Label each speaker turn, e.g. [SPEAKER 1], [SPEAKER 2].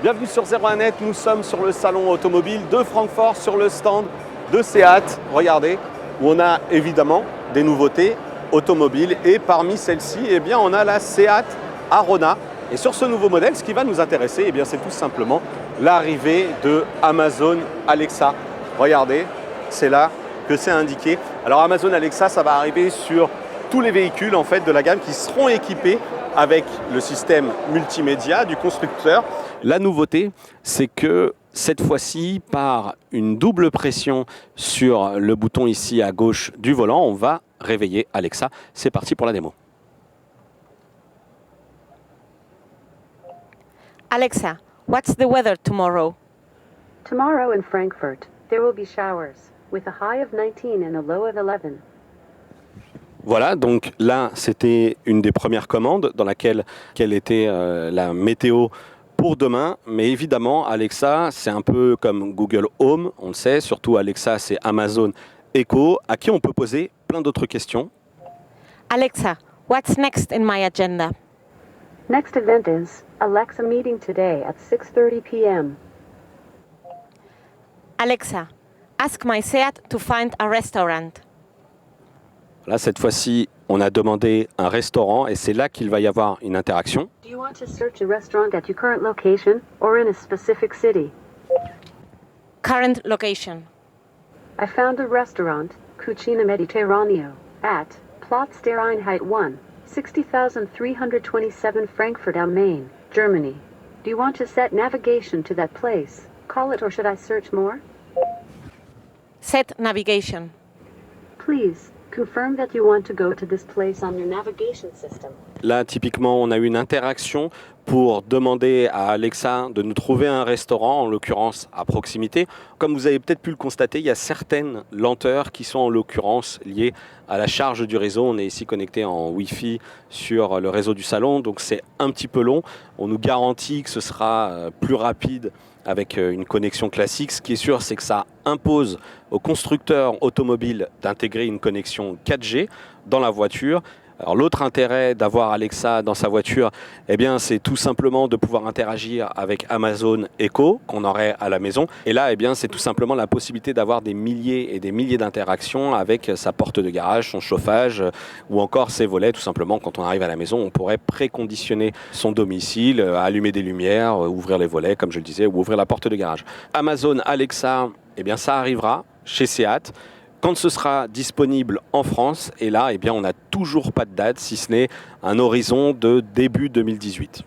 [SPEAKER 1] Bienvenue sur 01net, nous sommes sur le salon automobile de Francfort, sur le stand de Seat. Regardez, où on a évidemment des nouveautés automobiles et parmi celles-ci, eh bien, on a la Seat Arona. Et sur ce nouveau modèle, ce qui va nous intéresser, eh bien, c'est tout simplement l'arrivée de Amazon Alexa. Regardez, c'est là que c'est indiqué. Alors Amazon Alexa, ça va arriver sur tous les véhicules en fait, de la gamme qui seront équipés avec le système multimédia du constructeur. La nouveauté, c'est que cette fois-ci, par une double pression sur le bouton ici à gauche du volant, on va réveiller Alexa. C'est parti pour la démo.
[SPEAKER 2] Alexa, what's the weather tomorrow?
[SPEAKER 3] Tomorrow in Frankfurt, there will be showers, with a high of 19 and a low of 11.
[SPEAKER 1] Voilà, donc là, c'était une des premières commandes dans laquelle quelle était la météo pour demain. Mais évidemment, Alexa, c'est un peu comme Google Home, on le sait. Surtout Alexa, c'est Amazon Echo, à qui on peut poser plein d'autres questions.
[SPEAKER 2] Alexa, what's next in my agenda?
[SPEAKER 3] Next event is Alexa meeting today at 6:30 p.m.
[SPEAKER 2] Alexa, ask my Seat to find a restaurant.
[SPEAKER 1] Là, cette fois-ci, on a demandé un restaurant et c'est là qu'il va y avoir une interaction.
[SPEAKER 3] Do you want to search a restaurant at your current location or in a specific city?
[SPEAKER 2] Current location.
[SPEAKER 3] I found a restaurant, Cucina Mediterraneo, at Platz der Einheit 1, 60,327 Frankfurt am Main, Germany. Do you want to set navigation to that place? Call it or should I search more?
[SPEAKER 2] Set navigation.
[SPEAKER 3] Please. Confirm that you want to go to this place on your navigation system.
[SPEAKER 1] Là, typiquement, on a eu une interaction pour demander à Alexa de nous trouver un restaurant, en l'occurrence à proximité. Comme vous avez peut-être pu le constater, il y a certaines lenteurs qui sont en l'occurrence liées à la charge du réseau. On est ici connecté en Wi-Fi sur le réseau du salon, donc c'est un petit peu long. On nous garantit que ce sera plus rapide avec une connexion classique. Ce qui est sûr, c'est que ça impose aux constructeurs automobiles d'intégrer une connexion 4G dans la voiture. Alors l'autre intérêt d'avoir Alexa dans sa voiture, eh bien, c'est tout simplement de pouvoir interagir avec Amazon Echo qu'on aurait à la maison. Et là, eh bien, c'est tout simplement la possibilité d'avoir des milliers et des milliers d'interactions avec sa porte de garage, son chauffage ou encore ses volets. Tout simplement, quand on arrive à la maison, on pourrait préconditionner son domicile, allumer des lumières, ouvrir les volets, comme je le disais, ou ouvrir la porte de garage. Amazon Alexa, eh bien, ça arrivera chez Seat quand ce sera disponible en France. Et là, eh bien, on n'a toujours pas de date, si ce n'est un horizon de début 2018.